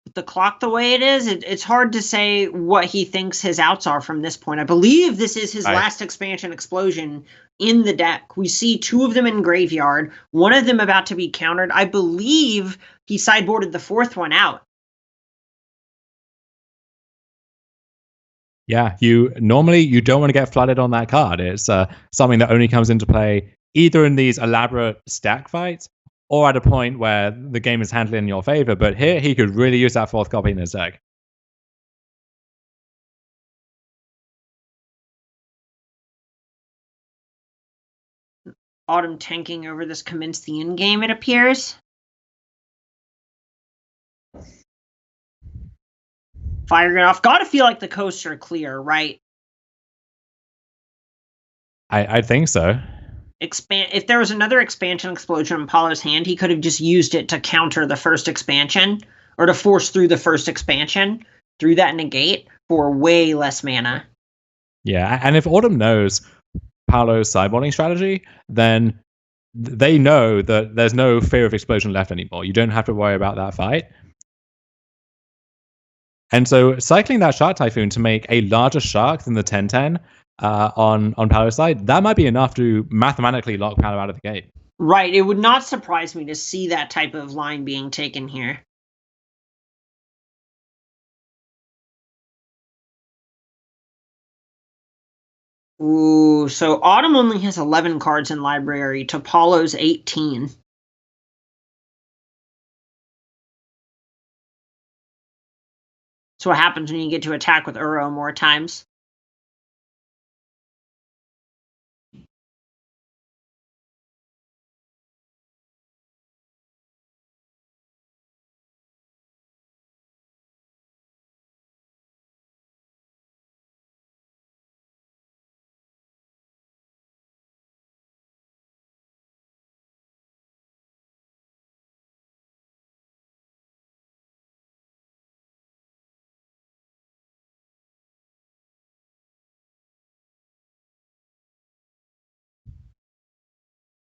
A: With the clock the way it is, it's hard to say what he thinks his outs are from this point. I believe this is his last expansion explosion in the deck. We see 2 of them in graveyard, one of them about to be countered. I believe he sideboarded the 4th one out.
B: Yeah, you don't want to get flooded on that card. It's something that only comes into play either in these elaborate stack fights or at a point where the game is handled in your favor. But here, he could really use that 4th copy in his deck.
A: Autumn tanking over this Kaminsky game, it appears. Firing it off. Gotta feel like the coasts are clear, right?
B: I think so.
A: If there was another expansion explosion in Paulo's hand, he could have just used it to counter the first expansion, or to force through the first expansion through that negate for way less mana.
B: Yeah, and if Autumn knows Paolo's sideboarding strategy, then they know that there's no fear of explosion left anymore. You don't have to worry about that fight. And so cycling that Shark Typhoon to make a larger shark than the 10-10 on Paolo's side, that might be enough to mathematically lock Paolo out of the game.
A: Right. It would not surprise me to see that type of line being taken here. Ooh, so Autumn only has 11 cards in library to Paolo's 18. So what happens when you get to attack with Uro more times?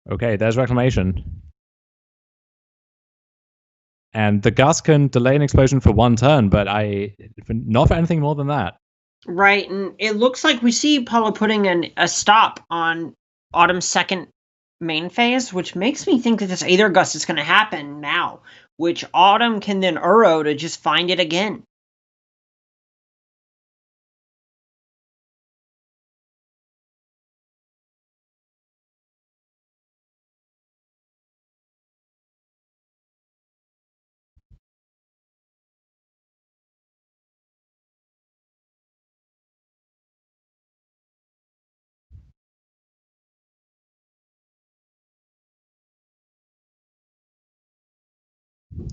B: Okay, there's Reclamation. And the Gust can delay an explosion for one turn, but not for anything more than that.
A: Right, and it looks like we see Paolo putting a stop on Autumn's second main phase, which makes me think that this Aether Gust is going to happen now, which Autumn can then Uro to just find it again.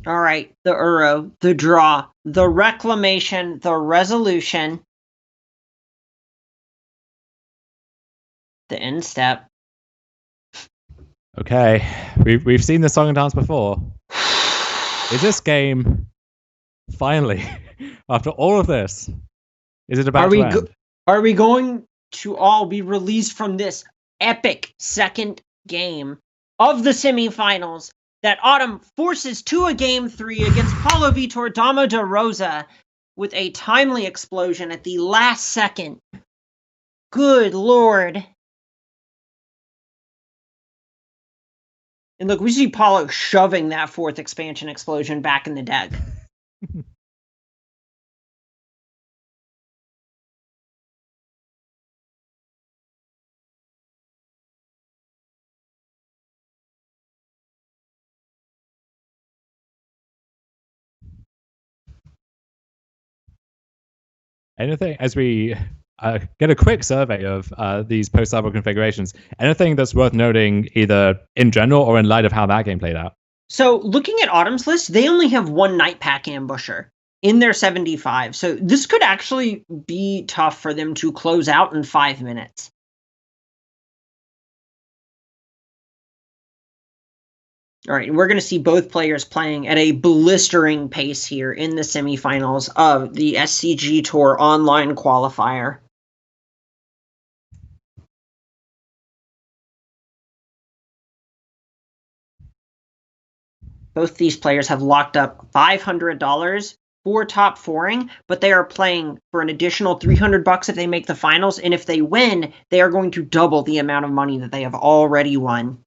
A: All right, the Uro, the draw, the Reclamation, the Resolution, the end step.
B: Okay, we've seen this song and dance before. Is this game finally, after all of this, is it about to end?
A: Are we going to all be released from this epic second game of the semifinals that Autumn forces to a Game 3 against Paolo Vitor Damo de Rosa with a timely explosion at the last second? Good Lord. And look, we see Paolo shoving that fourth expansion explosion back in the deck.
B: Anything, as we get a quick survey of these post-cyber configurations, anything that's worth noting either in general or in light of how that game played out?
A: So looking at Autumn's list, they only have one Night Pack Ambusher in their 75. So this could actually be tough for them to close out in 5 minutes. All right, we're going to see both players playing at a blistering pace here in the semifinals of the SCG Tour online qualifier. Both these players have locked up $500 for top fouring, but they are playing for an additional $300 if they make the finals, and if they win, they are going to double the amount of money that they have already won.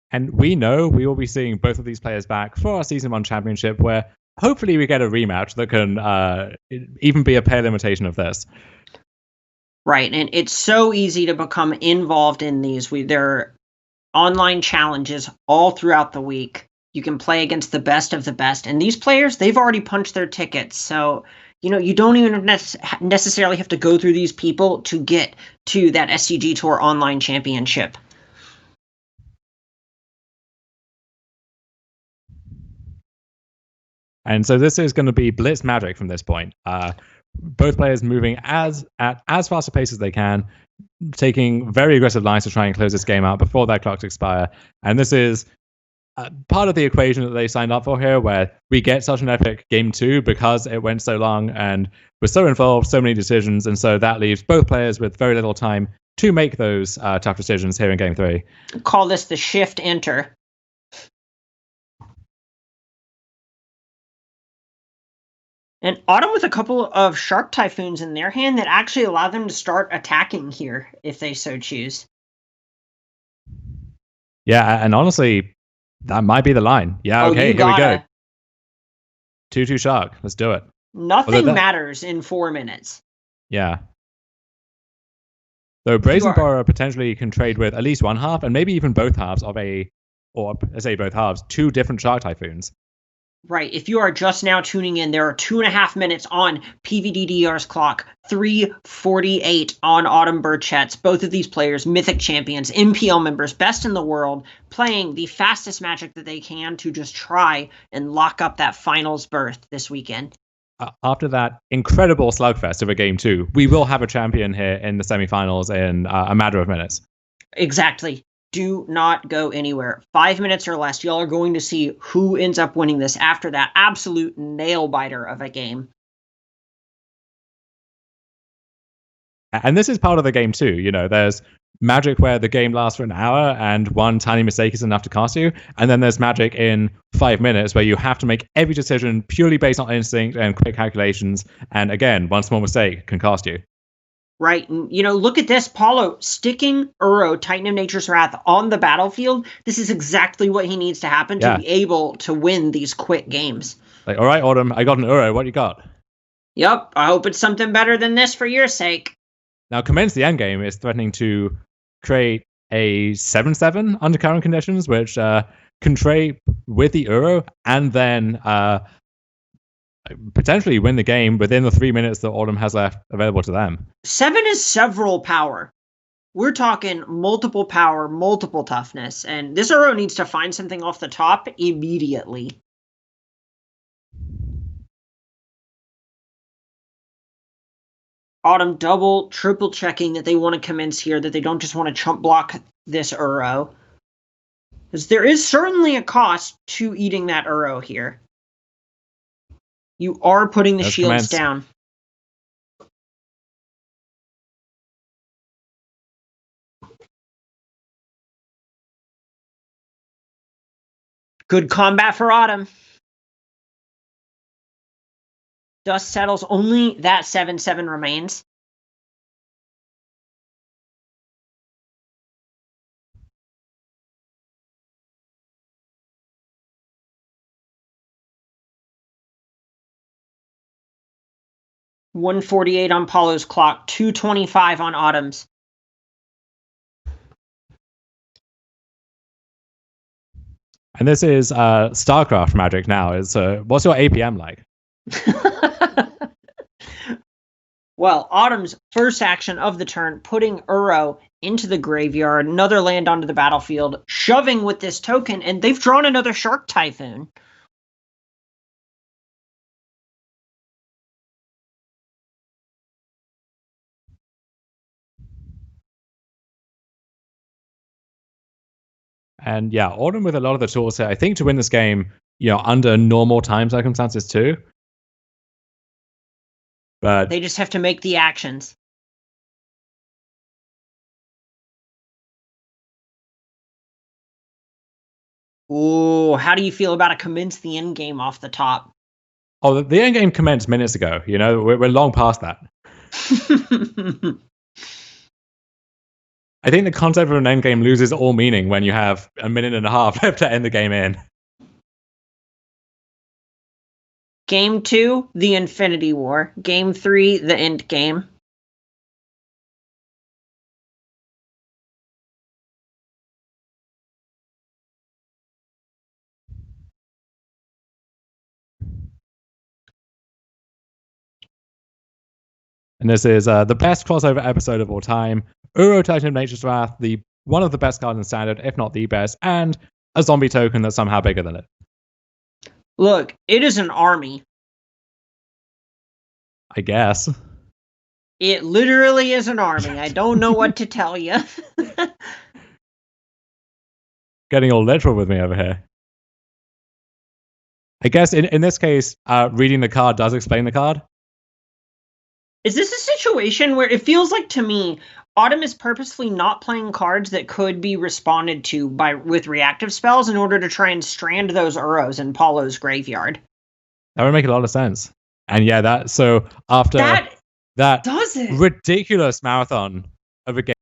B: And we know we will be seeing both of these players back for our Season 1 Championship, where hopefully we get a rematch that can even be a pale imitation of this.
A: Right, and it's so easy to become involved in these. There are online challenges all throughout the week. You can play against the best of the best. And these players, they've already punched their tickets. So, you don't even necessarily have to go through these people to get to that SCG Tour Online Championship.
B: And so this is going to be blitz magic from this point. Both players moving at as fast a pace as they can, taking very aggressive lines to try and close this game out before their clocks expire. And this is part of the equation that they signed up for here, where we get such an epic Game 2 because it went so long and was so involved, so many decisions. And so that leaves both players with very little time to make those tough decisions here in Game 3.
A: Call this the shift enter. And Autumn with a couple of Shark Typhoons in their hand that actually allow them to start attacking here if they so choose.
B: Yeah, and honestly, that might be the line. Yeah, okay, here we go. 2-2 Shark. Let's do it.
A: Nothing matters in 4 minutes.
B: Yeah. Though Brazen Borrower potentially can trade with at least one half and maybe even both halves of both halves, 2 different Shark Typhoons.
A: Right. If you are just now tuning in, there are 2.5 minutes on PVDDR's clock, 3:48 on Autumn Burchett's. Both of these players, Mythic champions, MPL members, best in the world, playing the fastest Magic that they can to just try and lock up that finals berth this weekend.
B: After that incredible slugfest of a Game 2, we will have a champion here in the semifinals in a matter of minutes.
A: Exactly. Do not go anywhere. 5 minutes or less, y'all are going to see who ends up winning this after that absolute nail-biter of a game.
B: And this is part of the game too. You know, there's Magic where the game lasts for an hour and one tiny mistake is enough to cost you. And then there's Magic in 5 minutes where you have to make every decision purely based on instinct and quick calculations. And again, one small mistake can cost you.
A: Right. And, look at this. Paulo sticking Uro, Titan of Nature's Wrath, on the battlefield. This is exactly what he needs to happen to be able to win these quick games.
B: Like, all right, Autumn, I got an Uro. What you got?
A: Yep. I hope it's something better than this for your sake.
B: Now, Commence the Endgame is threatening to create a 7/7 under current conditions, which can trade with the Uro and then potentially win the game within the 3 minutes that Autumn has left available to them.
A: 7 is several power. We're talking multiple power, multiple toughness, and this Uro needs to find something off the top immediately. Autumn double, triple checking that they want to commence here, that they don't just want to chump block this Uro. Because there is certainly a cost to eating that Uro here. You are putting the shields down. Good combat for Autumn. Dust settles. Only that 7/7 remains. $148 on Paulo's clock, $225 on Autumn's.
B: And this is StarCraft Magic now. What's your APM like?
A: Well, Autumn's first action of the turn, putting Uro into the graveyard, another land onto the battlefield, shoving with this token, and they've drawn another Shark Typhoon.
B: And yeah, Autumn with a lot of the tools here, I think, to win this game, under normal time circumstances too. But
A: they just have to make the actions. Ooh, how do you feel about a commence the end game off the top?
B: Oh, the end game commenced minutes ago. We're long past that. I think the concept of an end game loses all meaning when you have a minute and a half left to end the game in.
A: Game 2, the Infinity War. Game 3, the end game.
B: And this is the best crossover episode of all time. Uro, Titan of Nature's Wrath, one of the best cards in Standard, if not the best, and a zombie token that's somehow bigger than it.
A: Look, it is an army.
B: I guess.
A: It literally is an army. I don't know what to tell you.
B: Getting all literal with me over here. I guess in this case, reading the card does explain the card.
A: Is this a situation where it feels like to me, Autumn is purposefully not playing cards that could be responded to with reactive spells in order to try and strand those Uros in Paulo's graveyard?
B: That would make a lot of sense. And yeah, after that
A: Does it?
B: ridiculous marathon of a game.